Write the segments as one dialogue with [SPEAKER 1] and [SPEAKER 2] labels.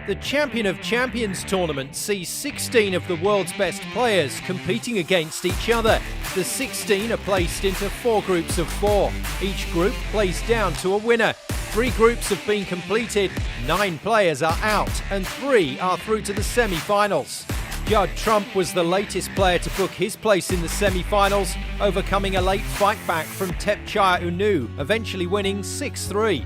[SPEAKER 1] The Champion of Champions tournament sees 16 of the world's best players competing against each other. The 16 are placed into 4 groups of 4. Each group plays down to a winner. 3 groups have been completed, 9 players are out, and 3 are through to the semi-finals. Judd Trump was the latest player to book his place in the semi-finals, overcoming a late fight back from Tepchaya Unu, eventually winning 6-3.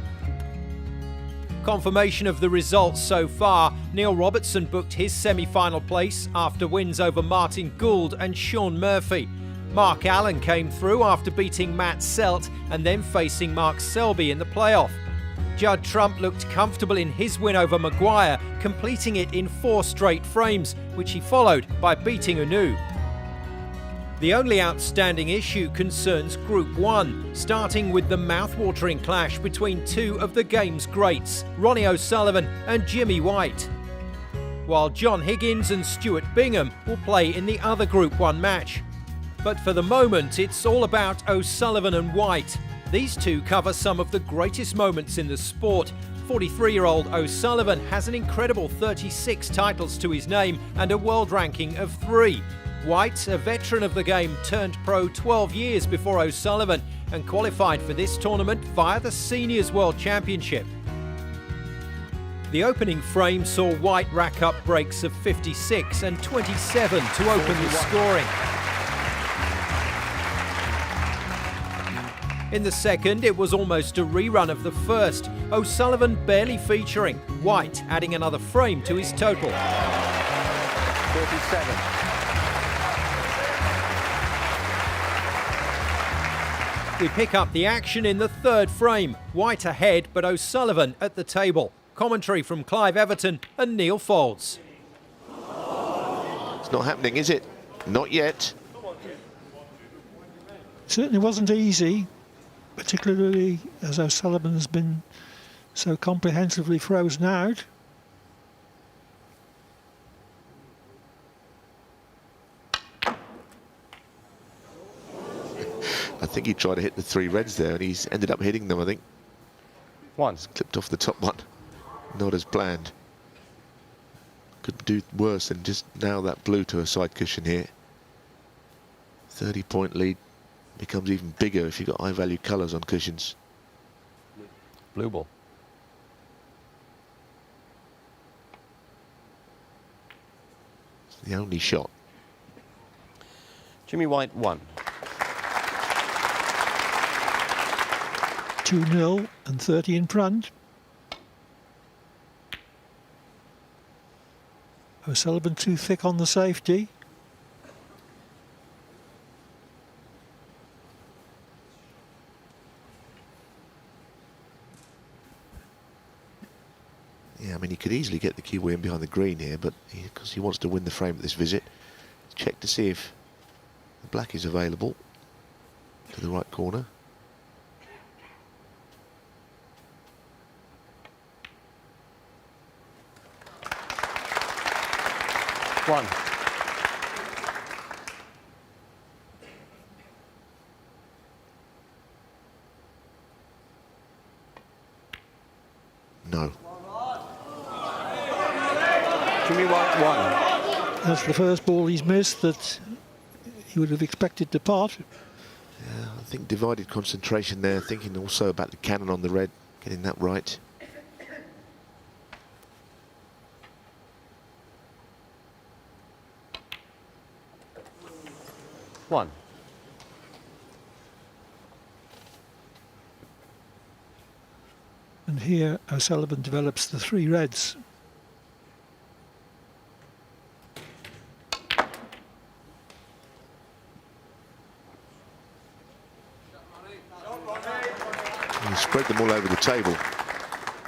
[SPEAKER 1] Confirmation of the results so far, Neil Robertson booked his semi-final place after wins over Martin Gould and Sean Murphy. Mark Allen came through after beating Matt Selt and then facing Mark Selby in the playoff. Judd Trump looked comfortable in his win over Maguire, completing it in 4 straight frames, which he followed by beating Unu. The only outstanding issue concerns Group 1, starting with the mouth-watering clash between 2 of the game's greats, Ronnie O'Sullivan and Jimmy White. While John Higgins and Stuart Bingham will play in the other Group 1 match. But for the moment, it's all about O'Sullivan and White. These two cover some of the greatest moments in the sport. 43-year-old O'Sullivan has an incredible 36 titles to his name and a world ranking of 3. White, a veteran of the game, turned pro 12 years before O'Sullivan and qualified for this tournament via the Seniors World Championship. The opening frame saw White rack up breaks of 56 and 27 to open the scoring. In the second, it was almost a rerun of the first, O'Sullivan barely featuring, White adding another frame to his total.
[SPEAKER 2] 47.
[SPEAKER 1] We pick up the action in the third frame. White ahead, but O'Sullivan at the table. Commentary from Clive Everton and Neil Folds.
[SPEAKER 3] It's not happening, is it? Not yet.
[SPEAKER 4] Certainly wasn't easy, particularly as O'Sullivan has been so comprehensively frozen out.
[SPEAKER 3] I think he tried to hit the 3 reds there and he's ended up hitting them, I think.
[SPEAKER 2] Once.
[SPEAKER 3] Clipped off the top one. Not as planned. Could do worse than just nail that blue to a side cushion here. 30-point lead becomes even bigger if you've got high-value colours on cushions.
[SPEAKER 2] Blue ball.
[SPEAKER 3] It's the only shot.
[SPEAKER 2] Jimmy White 1.
[SPEAKER 4] 2-0 and 30 in front. O'Sullivan too thick on the safety.
[SPEAKER 3] Yeah, I mean, he could easily get the Kiwi in behind the green here, but because he wants to win the frame at this visit, check to see if the black is available to the right corner.
[SPEAKER 2] One.
[SPEAKER 3] No.
[SPEAKER 2] Jimmy White 1.
[SPEAKER 4] That's the first ball he's missed that he would have expected to pot.
[SPEAKER 3] Yeah, I think divided concentration there, thinking also about the cannon on the red, getting that right.
[SPEAKER 2] One.
[SPEAKER 4] And here O'Sullivan develops the 3 reds.
[SPEAKER 3] He spread them all over the table.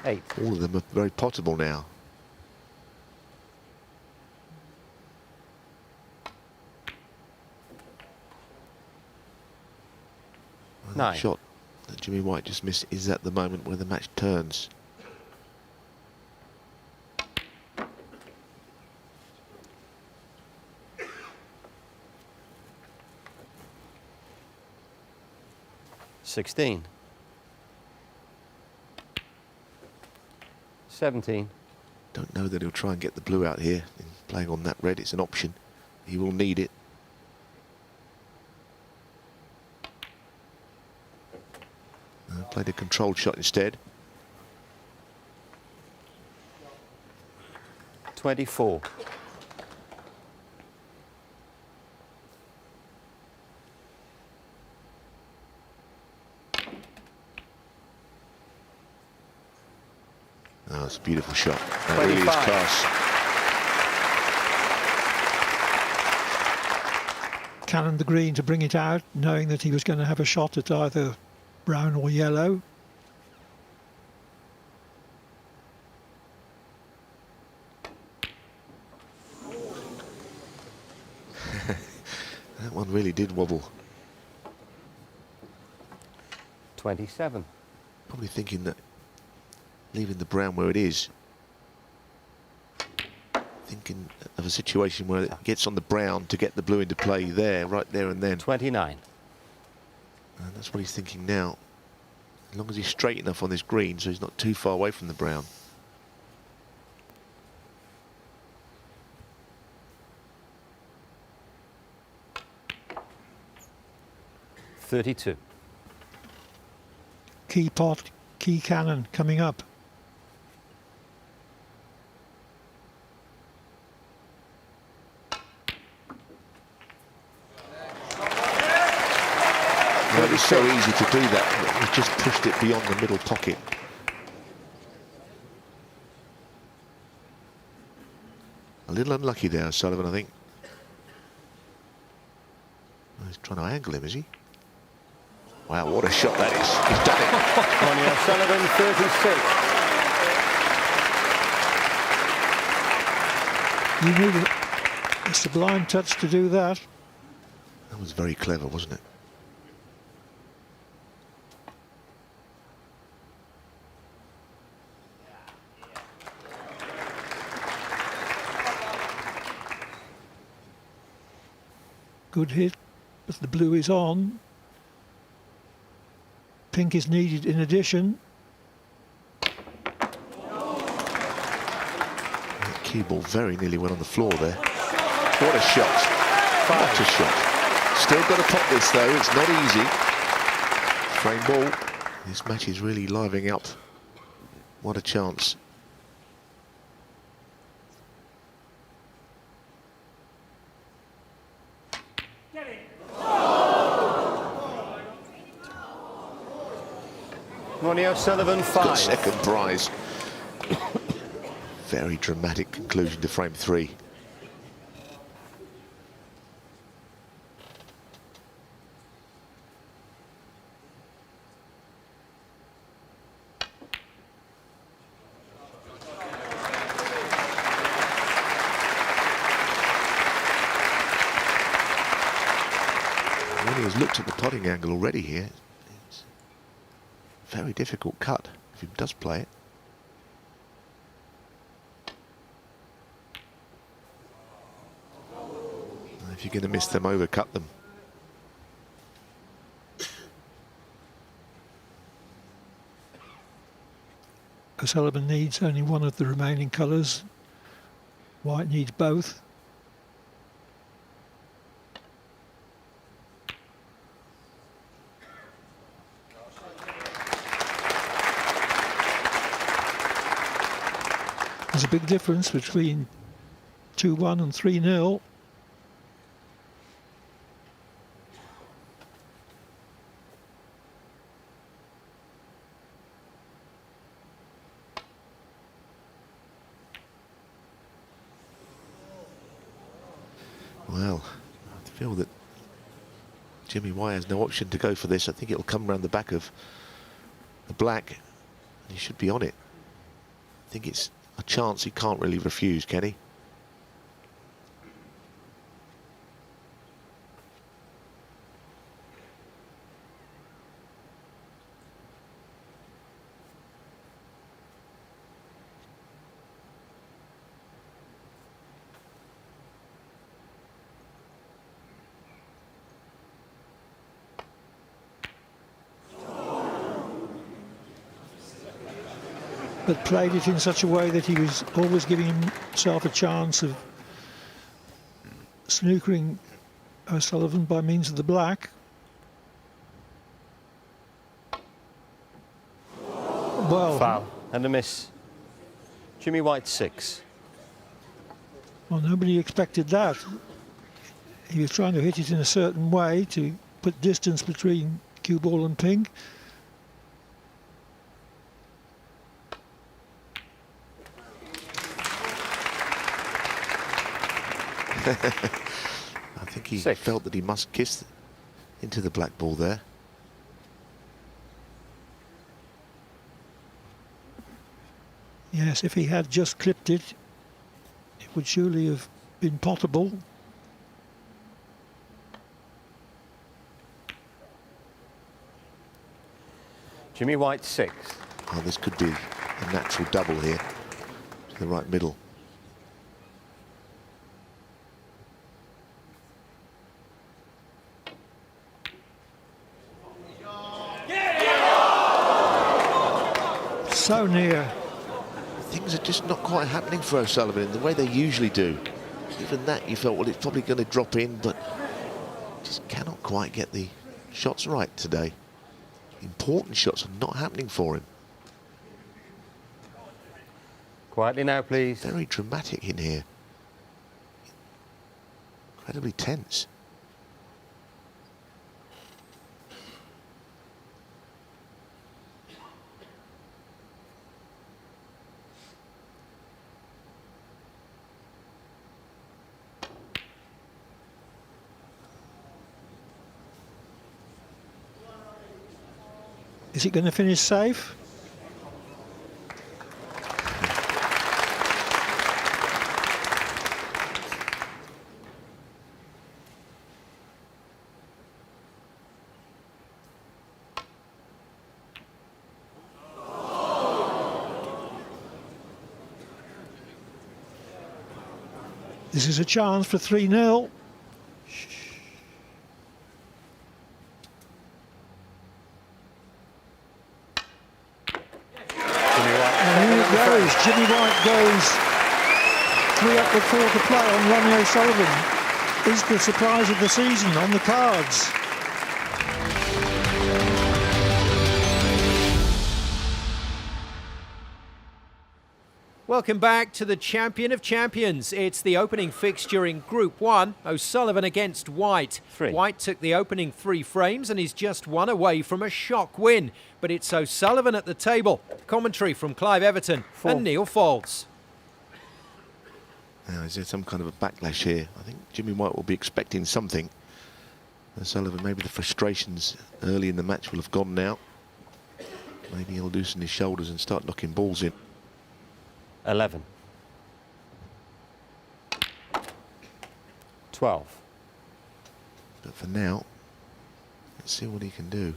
[SPEAKER 2] 8.
[SPEAKER 3] All of them are very potable now. Well, that
[SPEAKER 2] 9.
[SPEAKER 3] shot that Jimmy White just missed is at the moment where the match turns.
[SPEAKER 2] $16. 17.
[SPEAKER 3] Don't know that he'll try and get the blue out here. Playing on that red, it's an option. He will need it. Played a controlled shot instead.
[SPEAKER 2] 24.
[SPEAKER 3] Oh, it's a beautiful shot. That really is class.
[SPEAKER 4] Cannoned the green to bring it out, knowing that he was going to have a shot at either brown or yellow.
[SPEAKER 3] That one really did wobble.
[SPEAKER 2] 27.
[SPEAKER 3] Probably thinking that leaving the brown where it is. Thinking of a situation where it gets on the brown to get the blue into play there, right there and then.
[SPEAKER 2] 29.
[SPEAKER 3] And that's what he's thinking now. As long as he's straight enough on this green so he's not too far away from the brown.
[SPEAKER 2] .32.
[SPEAKER 4] Key pot, key cannon coming up.
[SPEAKER 3] It was so easy to do that. He just pushed it beyond the middle pocket. A little unlucky there, Sullivan, I think. Oh, he's trying to angle him, is he? Wow, what a shot that is.
[SPEAKER 2] Ronnie O'Sullivan, 36.
[SPEAKER 4] You needed a sublime touch to do that.
[SPEAKER 3] That was very clever, wasn't it?
[SPEAKER 4] Good hit, but the blue is on. Pink is needed in addition.
[SPEAKER 3] That key ball very nearly went on the floor there. What a shot. What a shot. Still got to pop this though, it's not easy. Frame ball. This match is really livening up. What a chance.
[SPEAKER 2] Ronnie O'Sullivan,
[SPEAKER 3] Got
[SPEAKER 2] 5.
[SPEAKER 3] second prize. Very dramatic conclusion to frame 3. Ronnie has looked at the putting angle already here. Very difficult cut if he does play it. If you're going to miss them, overcut them.
[SPEAKER 4] O'Sullivan needs only one of the remaining colours. White needs both. There's a big difference between 2-1 and 3-0.
[SPEAKER 3] Well, I feel that Jimmy White has no option to go for this. I think it'll come around the back of the black, and he should be on it. I think it's a chance he can't really refuse, can he?
[SPEAKER 4] but played it in such a way that he was always giving himself a chance of snookering O'Sullivan by means of the black. Well,
[SPEAKER 2] Foul and a miss. Jimmy White 6.
[SPEAKER 4] well, nobody expected that. He was trying to hit it in a certain way to put distance between cue ball and pink.
[SPEAKER 3] I think he
[SPEAKER 2] 6.
[SPEAKER 3] felt that he must kiss into the black ball there.
[SPEAKER 4] Yes, if he had just clipped it, it would surely have been potable.
[SPEAKER 2] Jimmy White 6.
[SPEAKER 3] Oh, this could be a natural double here to the right middle.
[SPEAKER 4] So near.
[SPEAKER 3] Things are just not quite happening for O'Sullivan in the way they usually do. Even that you felt, well, it's probably going to drop in, but just cannot quite get the shots right today. Important shots are not happening for him.
[SPEAKER 2] Quietly now, please.
[SPEAKER 3] Very dramatic in here. Incredibly tense.
[SPEAKER 4] Is it going to finish safe? This is a chance for 3-0. Jimmy White goes 3 up with 4 to play on Ronnie O'Sullivan. Is the surprise of the season on the cards.
[SPEAKER 1] Welcome back to the Champion of Champions. It's the opening fixture in Group 1, O'Sullivan against White.
[SPEAKER 2] 3.
[SPEAKER 1] White took the opening 3 frames and is just 1 away from a shock win. But it's O'Sullivan at the table. Commentary from Clive Everton
[SPEAKER 2] 4.
[SPEAKER 1] and Neil Faulds.
[SPEAKER 3] Now, is there some kind of a backlash here? I think Jimmy White will be expecting something. O'Sullivan, maybe the frustrations early in the match will have gone now. Maybe he'll loosen his shoulders and start knocking balls in.
[SPEAKER 2] 11. 12.
[SPEAKER 3] But for now, let's see what he can do.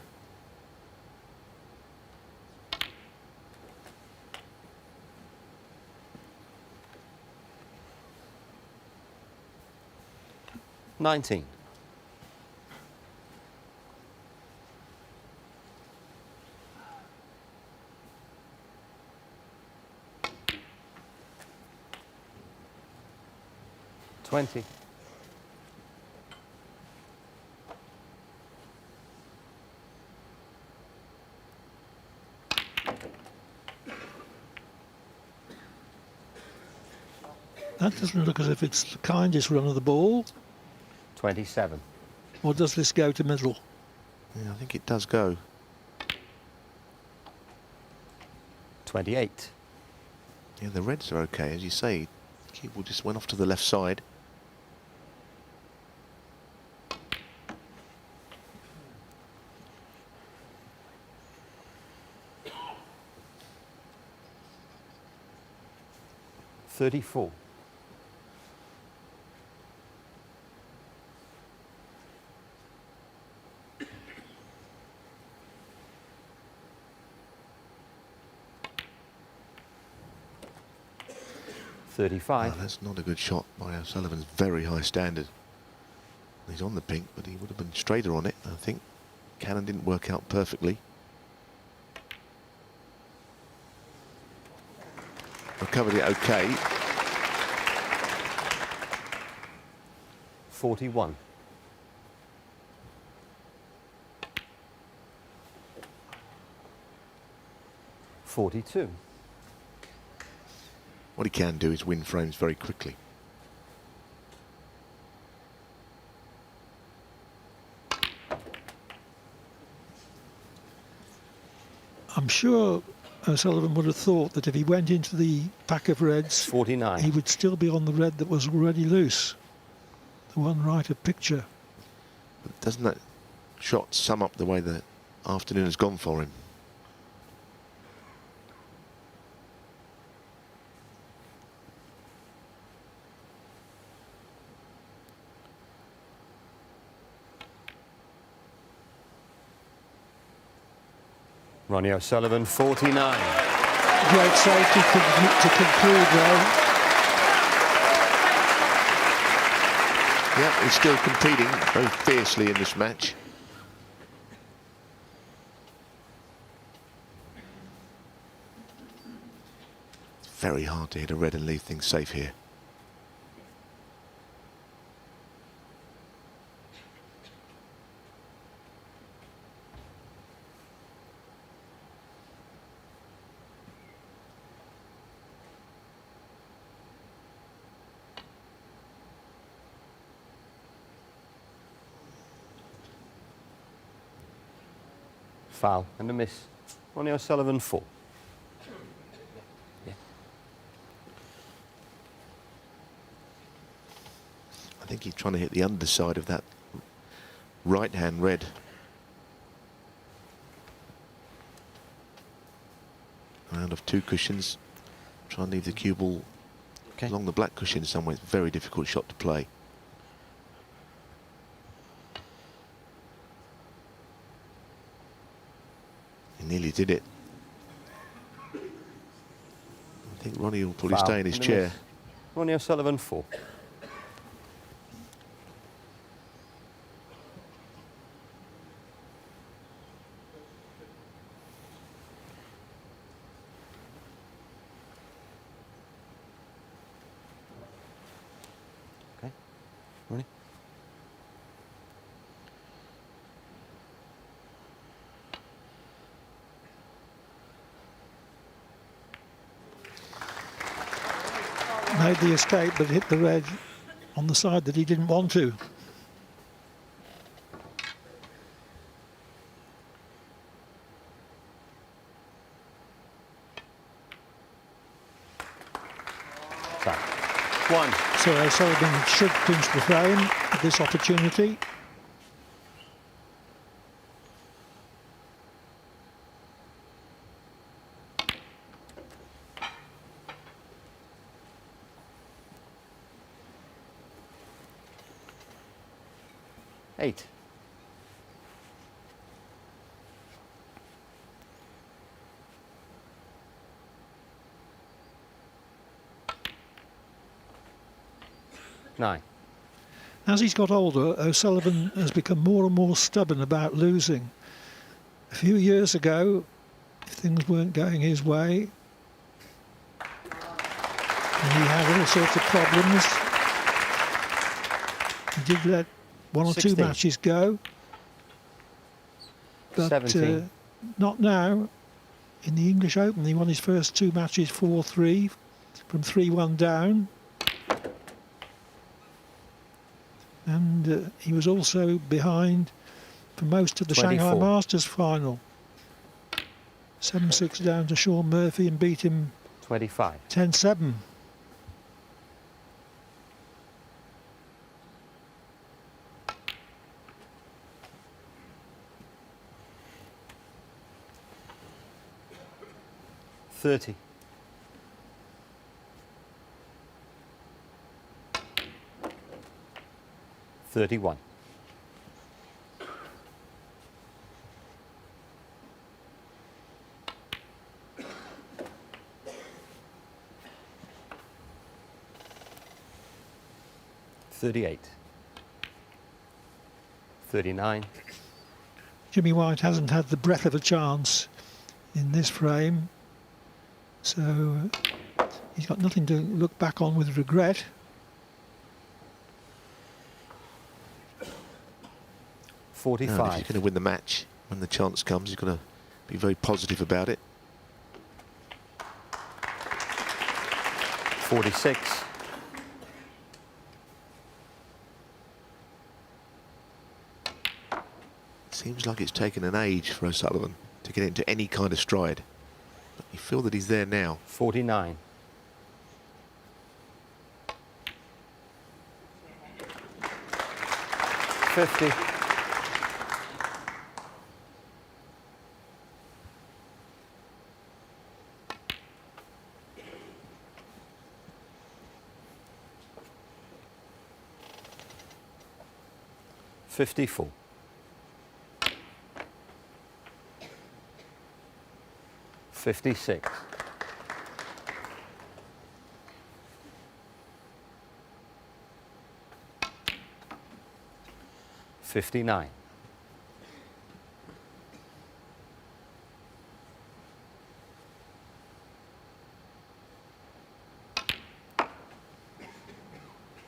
[SPEAKER 2] $19. 20.
[SPEAKER 4] 'That doesn't look as if it's the kindest run of the ball.
[SPEAKER 2] 27.
[SPEAKER 4] Or does this go to middle?
[SPEAKER 3] Yeah, I think it does go.
[SPEAKER 2] 28.
[SPEAKER 3] Yeah, the reds are okay, as you say. Cue ball just went off to the left side.
[SPEAKER 2] $34. 35.
[SPEAKER 3] Oh, that's not a good shot by O'Sullivan's very high standard. He's on the pink, but he would have been straighter on it, I think. Cannon didn't work out perfectly. recovered it okay.
[SPEAKER 2] 41. $42.
[SPEAKER 3] What he can do is win frames very quickly.
[SPEAKER 4] I'm sure O'Sullivan would have thought that if he went into the pack of reds,
[SPEAKER 2] 49.
[SPEAKER 4] he would still be on the red that was already loose. The one right of picture.
[SPEAKER 3] But doesn't that shot sum up the way the afternoon has gone for him?
[SPEAKER 2] Ronnie O'Sullivan, 49.
[SPEAKER 4] Great safety to conclude though.
[SPEAKER 3] Yeah, he's still competing very fiercely in this match. It's very hard to hit a red and leave things safe here.
[SPEAKER 2] Foul and a miss. Ronnie O'Sullivan, 4. Yeah.
[SPEAKER 3] I think he's trying to hit the underside of that right-hand red. Round of 2 cushions. Try and leave the cue ball along the black cushion somewhere. It's a very difficult shot to play. He nearly did it. I think Ronnie will probably stay in his chair.
[SPEAKER 2] Miss. Ronnie O'Sullivan, 4. Okay, Ronnie.
[SPEAKER 4] Made the escape but hit the red on the side that he didn't want to.
[SPEAKER 2] One.
[SPEAKER 4] So O'Sullivan should pinch the frame at this opportunity.
[SPEAKER 2] Eight. Nine.
[SPEAKER 4] As he's got older, O'Sullivan has become more and more stubborn about losing. A few years ago, if things weren't going his way, and he had all sorts of problems, he did let 1 or 2 matches go, but
[SPEAKER 2] 17.
[SPEAKER 4] not now. In the English Open, he won his first 2 matches 4-3 from 3-1 down. And he was also behind for most of the
[SPEAKER 2] 24.
[SPEAKER 4] Shanghai Masters final. 7-6 down to Sean Murphy and beat him
[SPEAKER 2] 25.
[SPEAKER 4] 10-7.
[SPEAKER 2] $30. 31. $38. 39.
[SPEAKER 4] Jimmy White hasn't had the breath of a chance in this frame, so He's got nothing to look back on with regret.
[SPEAKER 3] Now, if
[SPEAKER 2] 45.
[SPEAKER 3] he's going to win the match, when the chance comes, he's got to be very positive about it.
[SPEAKER 2] 46.
[SPEAKER 3] Seems like it's taken an age for O'Sullivan to get into any kind of stride. But you feel that he's there now.
[SPEAKER 2] 49. 50. 54. 56. 59.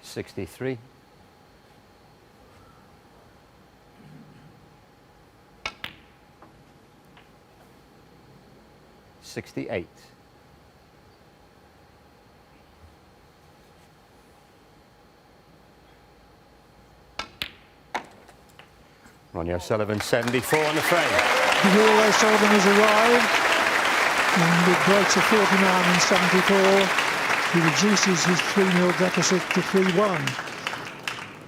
[SPEAKER 2] 63. 68. Ronnie O'Sullivan, 74 on the frame.
[SPEAKER 4] Will O'Sullivan has arrived, and with breaks of 49 and 74, he reduces his 3-0 deficit to 3-1.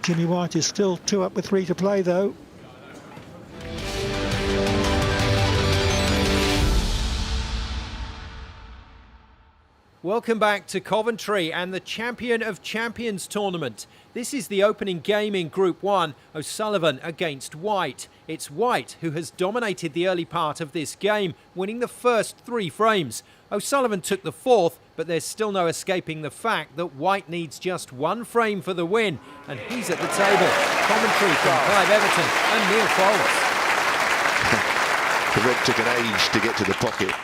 [SPEAKER 4] Jimmy White is still 2 up with 3 to play, though.
[SPEAKER 1] Welcome back to Coventry and the Champion of Champions tournament. This is the opening game in Group 1, O'Sullivan against White. It's White who has dominated the early part of this game, winning the first 3 frames. O'Sullivan took the 4th, but there's still no escaping the fact that White needs just 1 frame for the win, and he's at the table. Commentary from Clive Everton and Neil Foulds.
[SPEAKER 3] The red took an age to get to the pocket.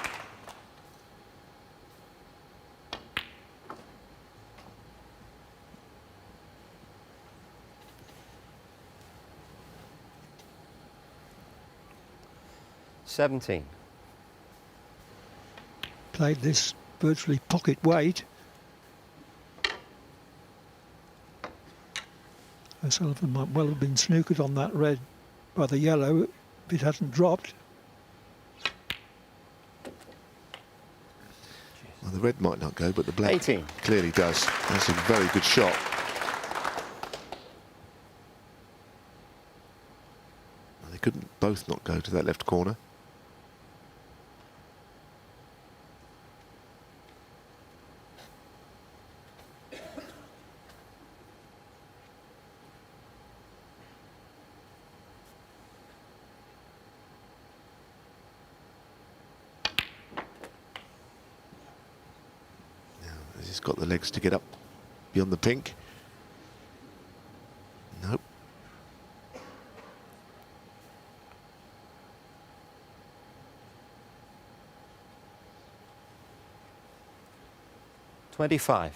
[SPEAKER 4] Played this virtually pocket weight. O'Sullivan might well have been snookered on that red by the yellow if it hadn't dropped.
[SPEAKER 3] Well, the red might not go, but the black
[SPEAKER 2] 18.
[SPEAKER 3] clearly does. That's a very good shot. Well, they couldn't both not go to that left corner. He's got the legs to get up beyond the pink. Nope.
[SPEAKER 2] $25.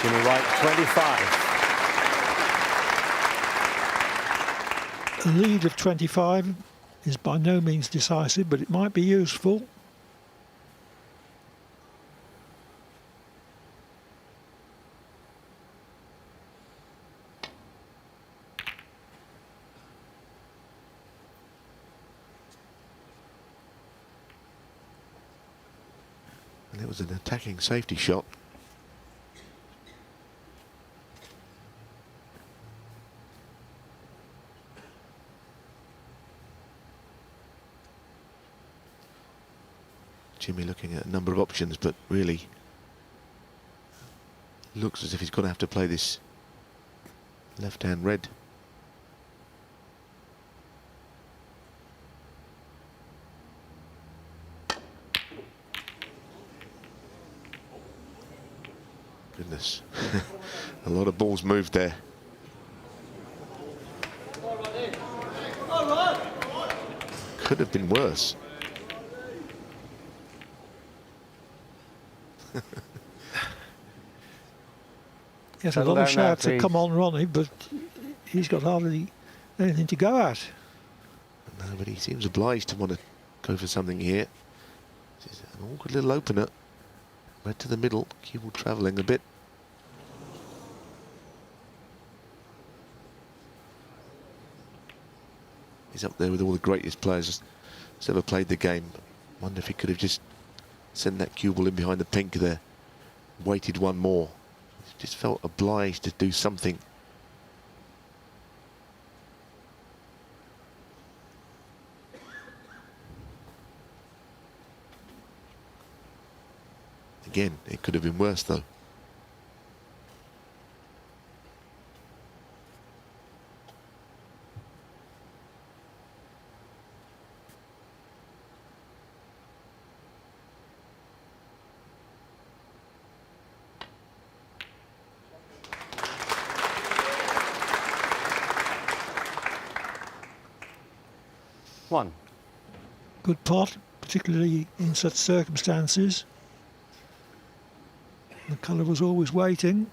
[SPEAKER 2] Jimmy White, 25.
[SPEAKER 4] A lead of 25 is by no means decisive, but it might be useful.
[SPEAKER 3] And it was an attacking safety shot. Jimmy looking at a number of options, but really looks as if he's going to have to play this left-hand red. A lot of balls moved there. Could have been worse.
[SPEAKER 4] Yes, a
[SPEAKER 2] Settle
[SPEAKER 4] lot of
[SPEAKER 2] down now,
[SPEAKER 4] shouts to
[SPEAKER 2] please.
[SPEAKER 4] come on Ronnie, but he's got hardly anything to go at.
[SPEAKER 3] No, but he seems obliged to want to go for something here. This is an awkward little opener. Right to the middle, cue ball travelling a bit. He's up there with all the greatest players that's ever played the game. Wonder if he could have just sent that cue ball in behind the pink there. Waited one more. Just felt obliged to do something. Again, it could have been worse though.
[SPEAKER 2] One.
[SPEAKER 4] Good pot, particularly in such circumstances. The colour was always waiting.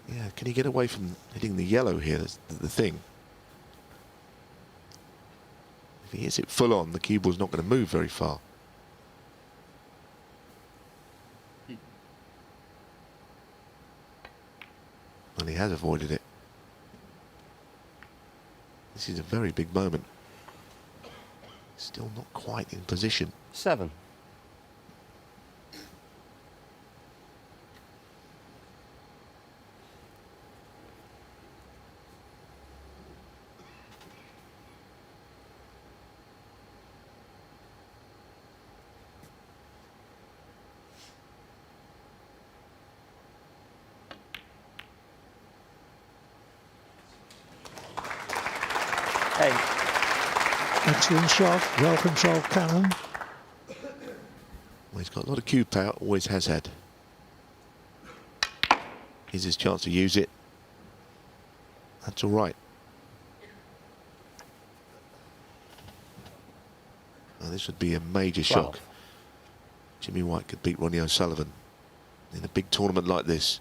[SPEAKER 3] Yeah, can he get away from hitting the yellow here? That's the thing. If he hits it full on, the cue ball's not going to move very far. And he has avoided it. This is a very big moment. Still not quite in position.
[SPEAKER 2] 7. Eight.
[SPEAKER 4] Excellent shot, well controlled cannon.
[SPEAKER 3] Well, he's got a lot of cue power, always has had. Here's his chance to use it. That's all right. Now, this would be a major
[SPEAKER 2] 12.
[SPEAKER 3] shock. Jimmy White could beat Ronnie O'Sullivan in a big tournament like this.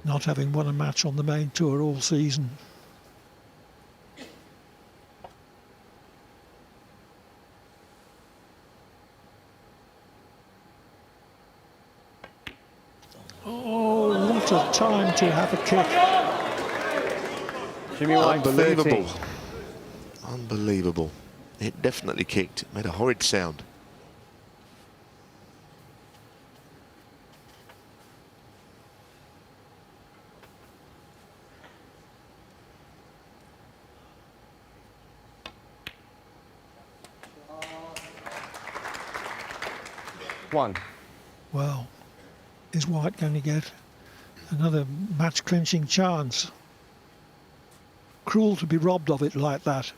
[SPEAKER 4] Not having won a match on the main tour all season. Oh, what a time to have a kick.
[SPEAKER 2] Jimmy White,
[SPEAKER 3] Unbelievable.
[SPEAKER 2] 13.
[SPEAKER 3] Unbelievable. It definitely kicked. It made a horrid sound.
[SPEAKER 2] One.
[SPEAKER 4] Well, is White going to get another match clinching chance? Cruel to be robbed of it like that.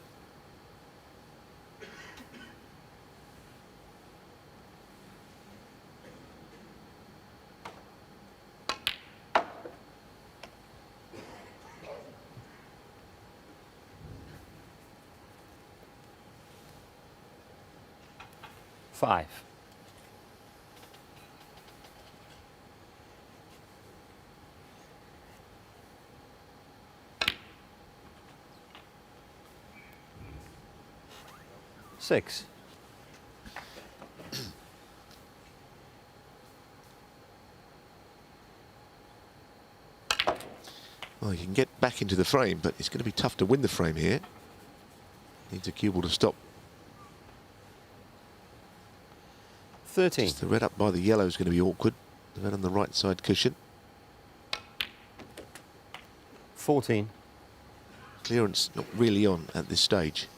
[SPEAKER 2] Five. Six.
[SPEAKER 3] Well, you can get back into the frame, but it's going to be tough to win the frame here. Needs a cue ball to stop.
[SPEAKER 2] 13.
[SPEAKER 3] Just the red up by the yellow is going to be awkward. The red on the right side cushion.
[SPEAKER 2] 14.
[SPEAKER 3] Clearance not really on at this stage.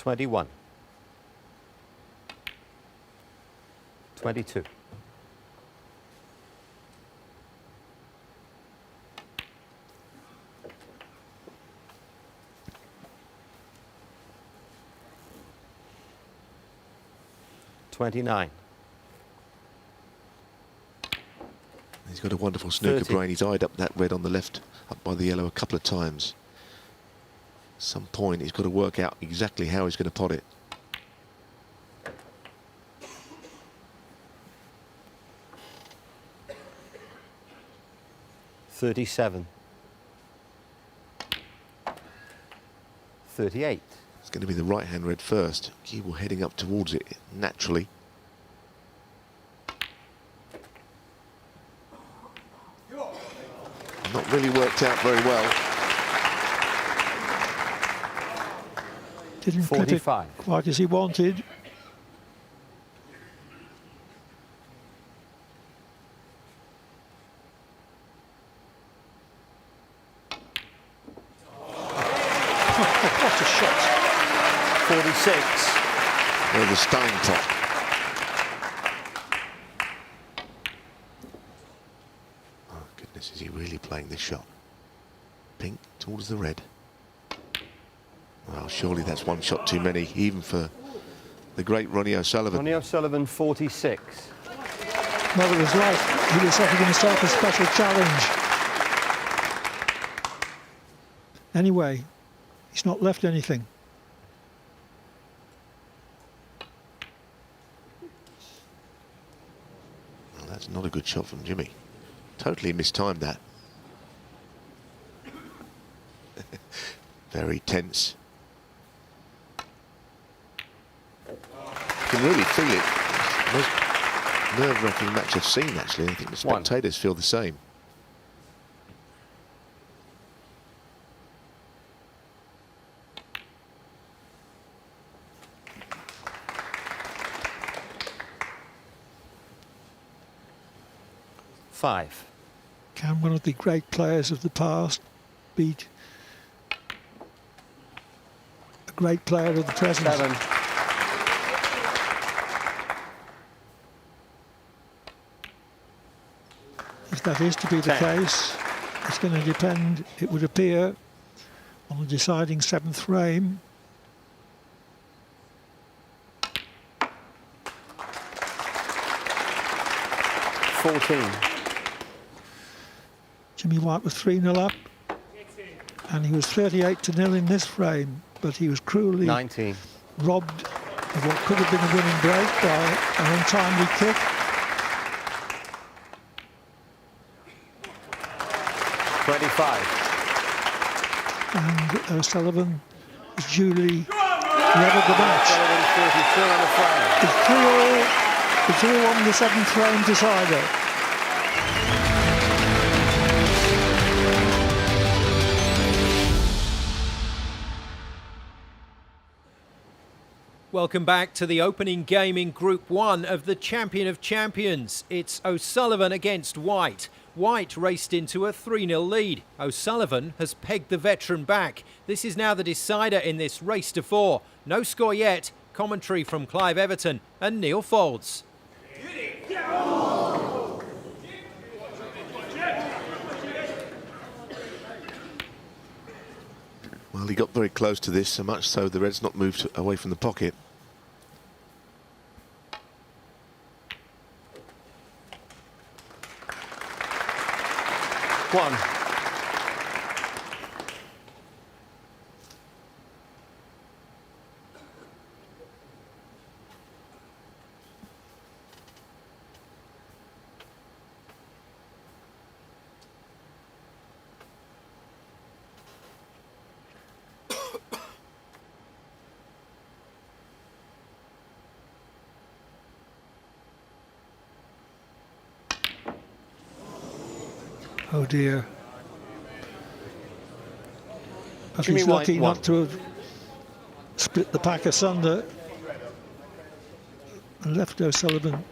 [SPEAKER 2] $21. 22. 29.
[SPEAKER 3] He's got a wonderful snooker
[SPEAKER 2] 30.
[SPEAKER 3] brain. He's eyed up that red on the left, up by the yellow a couple of times. At some point, he's got to work out exactly how he's going to pot it.
[SPEAKER 2] $37. 38.
[SPEAKER 3] It's going to be the right-hand red first. Keeble heading up towards it naturally. Not really worked out very well.
[SPEAKER 4] Didn't put it
[SPEAKER 2] 45.
[SPEAKER 4] quite as he wanted. What a shot.
[SPEAKER 2] 46.
[SPEAKER 3] Well, the stunning pot. Oh, goodness, is he really playing this shot? Pink towards the red. Well, surely that's one shot too many, even for the great Ronnie O'Sullivan.
[SPEAKER 2] Ronnie O'Sullivan, 46.
[SPEAKER 4] Well, it was like he was offering himself a special challenge. Anyway, he's not left anything.
[SPEAKER 3] Well, that's not a good shot from Jimmy. Totally mistimed that. Very tense. You can really feel it. Most nerve-wracking match I've seen, actually. I think the spectators feel the same.
[SPEAKER 2] Five.
[SPEAKER 4] Can one of the great players of the past beat a great player of the present?
[SPEAKER 2] 7.
[SPEAKER 4] If that is to be the
[SPEAKER 2] 10.
[SPEAKER 4] case, it's going to depend, it would appear, on the deciding 7th frame. Jimmy White was 3-0 up, and he was 38-0 in this frame, but he was cruelly
[SPEAKER 2] 19.
[SPEAKER 4] robbed of what could have been a winning break by an untimely kick.
[SPEAKER 2] 25.
[SPEAKER 4] And O'Sullivan has duly leveled the match.
[SPEAKER 2] O'Sullivan, 42 on the frame.
[SPEAKER 4] It's 3-all on the 7th frame decider.
[SPEAKER 1] Welcome back to the opening game in Group 1 of the Champion of Champions. It's O'Sullivan against White. White raced into a 3-0 lead. O'Sullivan has pegged the veteran back. This is now the decider in this race to 4. No score yet. Commentary from Clive Everton and Neil Folds.
[SPEAKER 3] Well, he got very close to this, so much so the red's not moved away from the pocket.
[SPEAKER 2] One.
[SPEAKER 4] Oh dear. But
[SPEAKER 2] Jimmy
[SPEAKER 4] he's
[SPEAKER 2] White
[SPEAKER 4] lucky
[SPEAKER 2] won.
[SPEAKER 4] not to have split the pack asunder and left O'Sullivan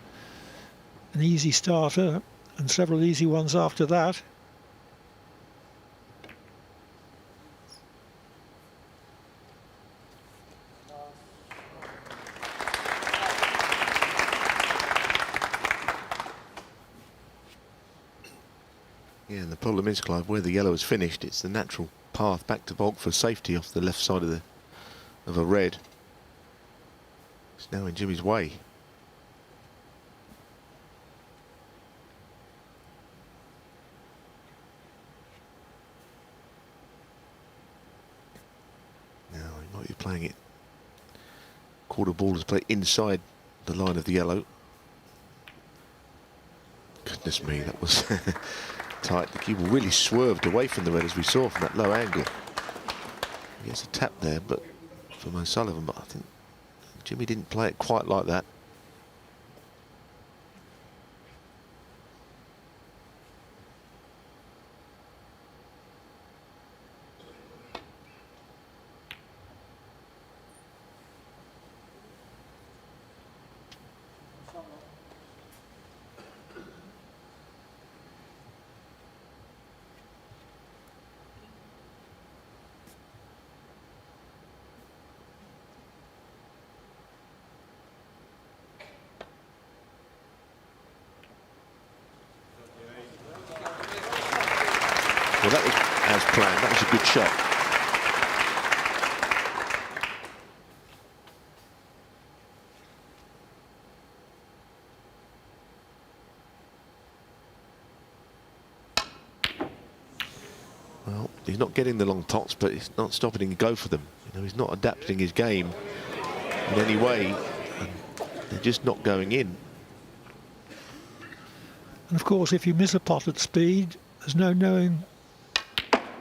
[SPEAKER 4] an easy starter and several easy ones after that.
[SPEAKER 3] Yeah, and the problem is, Clive, where the yellow is finished, it's the natural path back to baulk for safety off the left side of a red. It's now in Jimmy's way. playing it. Quarter ball is played inside the line of the yellow. Goodness me, that was tight. The cue ball really swerved away from the red, as we saw from that low angle. He gets a tap there, but from O'Sullivan, but I think Jimmy didn't play it quite like that. Well, that was as planned. That was a good shot. Well, he's not getting the long tops, but it's not stopping him to go for them. You know, he's not adapting his game in any way, and they're just not going in.
[SPEAKER 4] And of course, if you miss a pot at speed, there's no knowing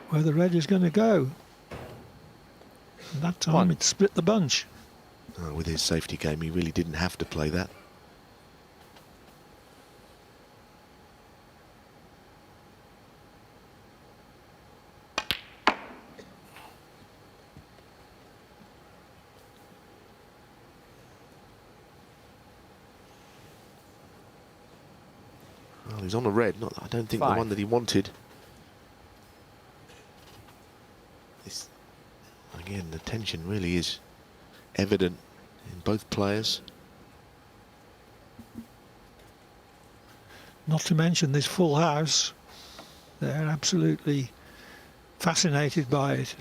[SPEAKER 4] where the red is going to go. And that time it split the bunch.
[SPEAKER 3] With his safety game, he really didn't have to play that. Well, he's on a red. I don't think the one that he wanted. Again, the tension really is evident in both players.
[SPEAKER 4] Not to mention this full house. They're absolutely fascinated by it.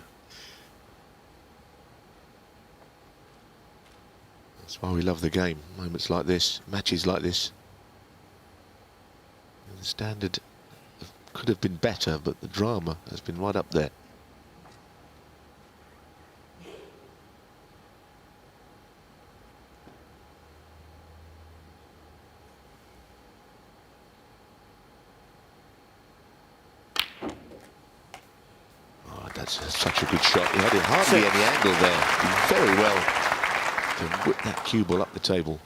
[SPEAKER 3] That's why we love the game. Moments like this, matches like this. The standard could have been better, but the drama has been right up there. That's such a good shot. He had hardly any angle there. Did very well to whip that cue ball up the table.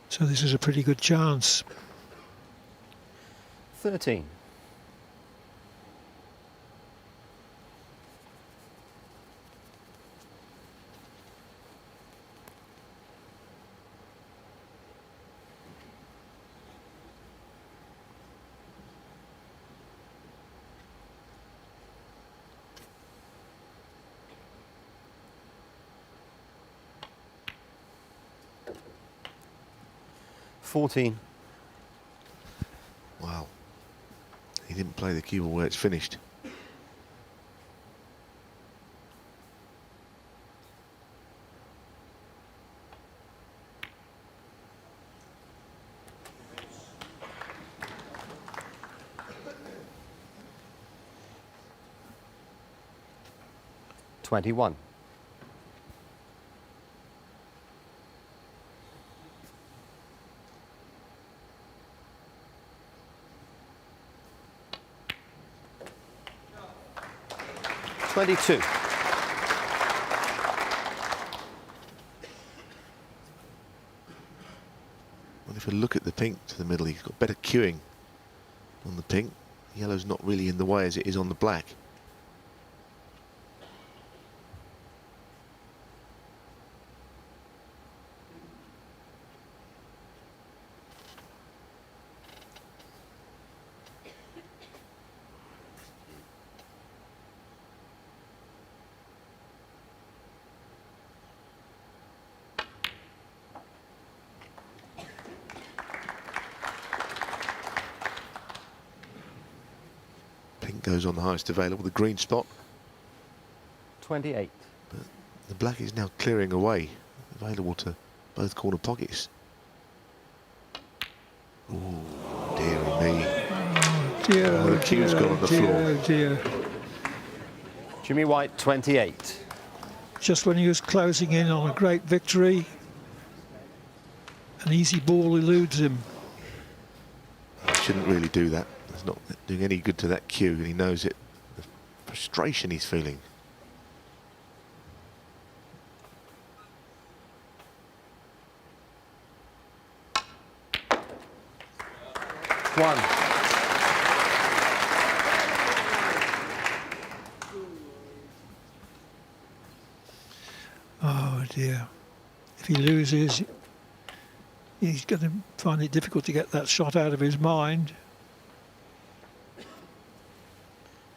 [SPEAKER 4] So this is a pretty good chance.
[SPEAKER 2] 13.
[SPEAKER 3] Wow. He didn't play the cue ball where it's finished.
[SPEAKER 2] $21. $22.
[SPEAKER 3] Well, if you look at the pink to the middle, he's got better cueing on the pink. Yellow's not really in the way as it is on the black. Pink goes on the highest available, the green spot.
[SPEAKER 2] 28.
[SPEAKER 3] But the black is now clearing away, available to both corner pockets. Oh, dearie me.
[SPEAKER 4] Dear,
[SPEAKER 3] Oh, the cue's gone on the
[SPEAKER 4] dear,
[SPEAKER 3] floor.
[SPEAKER 4] oh dear.
[SPEAKER 2] Jimmy White, 28.
[SPEAKER 4] Just when he was closing in on a great victory, an easy ball eludes him.
[SPEAKER 3] Shouldn't really do that. It's not doing any good to that cue, and he knows it. The frustration he's feeling.
[SPEAKER 2] One.
[SPEAKER 4] Oh dear. If he loses, he's going to find it difficult to get that shot out of his mind.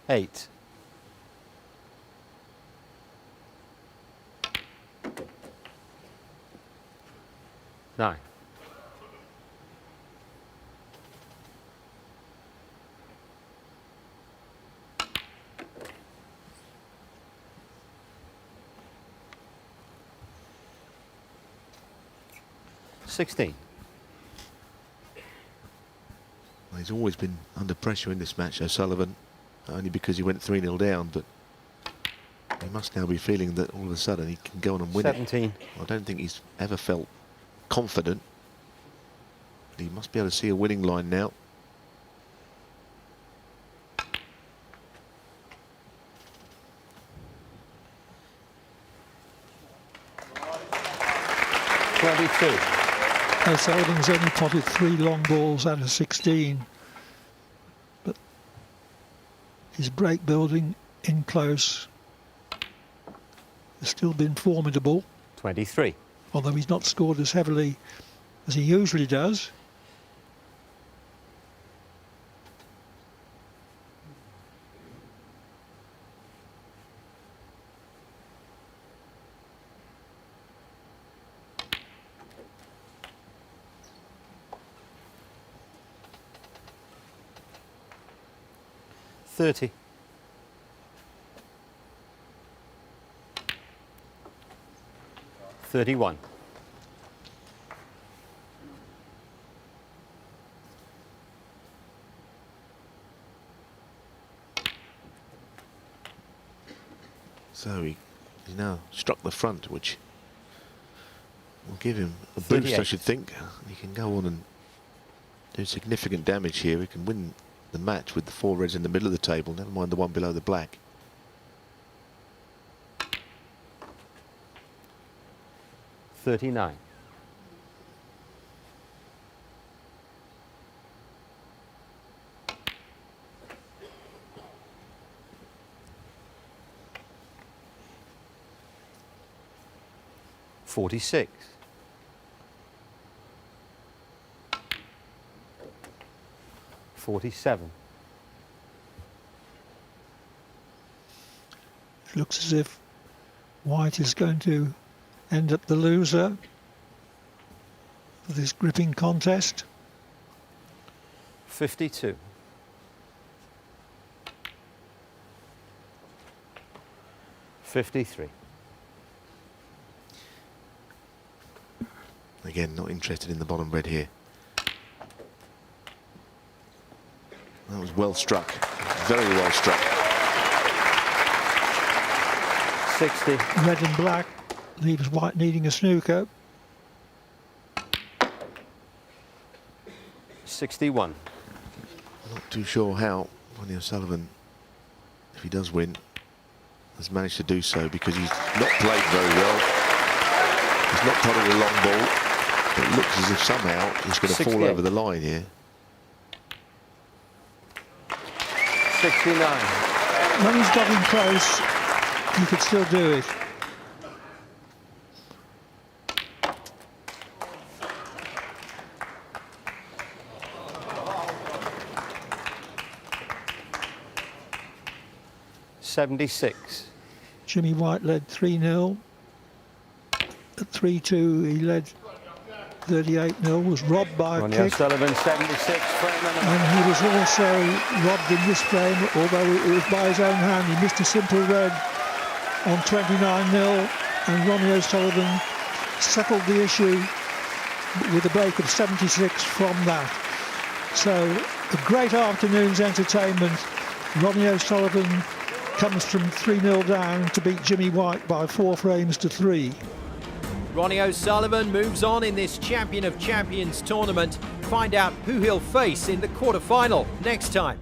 [SPEAKER 2] 8. Nine. Sixteen.
[SPEAKER 3] Well, he's always been under pressure in this match, O'Sullivan, only because he went 3-0 down, but he must now be feeling that all of a sudden he can go on and win
[SPEAKER 2] 17.
[SPEAKER 3] it. I don't think he's ever felt confident, but he must be able to see a winning line now.
[SPEAKER 4] O'Sullivan's only potted 3 long balls out of 16, but his break building in close has still been formidable,
[SPEAKER 2] 23.
[SPEAKER 4] although he's not scored as heavily as he usually does.
[SPEAKER 2] $30. 31.
[SPEAKER 3] So he's now struck the front, which will give him a boost,
[SPEAKER 2] 38.
[SPEAKER 3] I should think. He can go on and do significant damage here. He can win the match with the 4 reds in the middle of the table, never mind the one below the black.
[SPEAKER 2] $39. $46. 47.
[SPEAKER 4] It looks as if White is going to end up the loser of this gripping contest.
[SPEAKER 2] 52. 53.
[SPEAKER 3] Again, not interested in the bottom red here. That was well struck, very well struck.
[SPEAKER 2] 60.
[SPEAKER 4] Red and black leaves White needing a snooker.
[SPEAKER 2] 61.
[SPEAKER 3] Not too sure how Ronnie O'Sullivan, if he does win, has managed to do so, because he's not played very well. He's not potted a long ball. It looks as if somehow he's going to fall
[SPEAKER 2] 68.
[SPEAKER 3] over the line here.
[SPEAKER 2] 69.
[SPEAKER 4] When he's got him close, he could still do it.
[SPEAKER 2] $76.
[SPEAKER 4] Jimmy White led 3-0. At 3-2, he led 38-0, was robbed by a
[SPEAKER 2] Ronnie
[SPEAKER 4] kick.
[SPEAKER 2] O'Sullivan, 76.
[SPEAKER 4] And he was also robbed in this frame, although it was by his own hand. He missed a simple red on 29-0, and Ronnie O'Sullivan settled the issue with a break of 76 from that. So a great afternoon's entertainment. Ronnie O'Sullivan comes from 3-0 down to beat Jimmy White by 4 frames to 3.
[SPEAKER 1] Ronnie O'Sullivan moves on in this Champion of Champions tournament. Find out who he'll face in the quarter-final next time.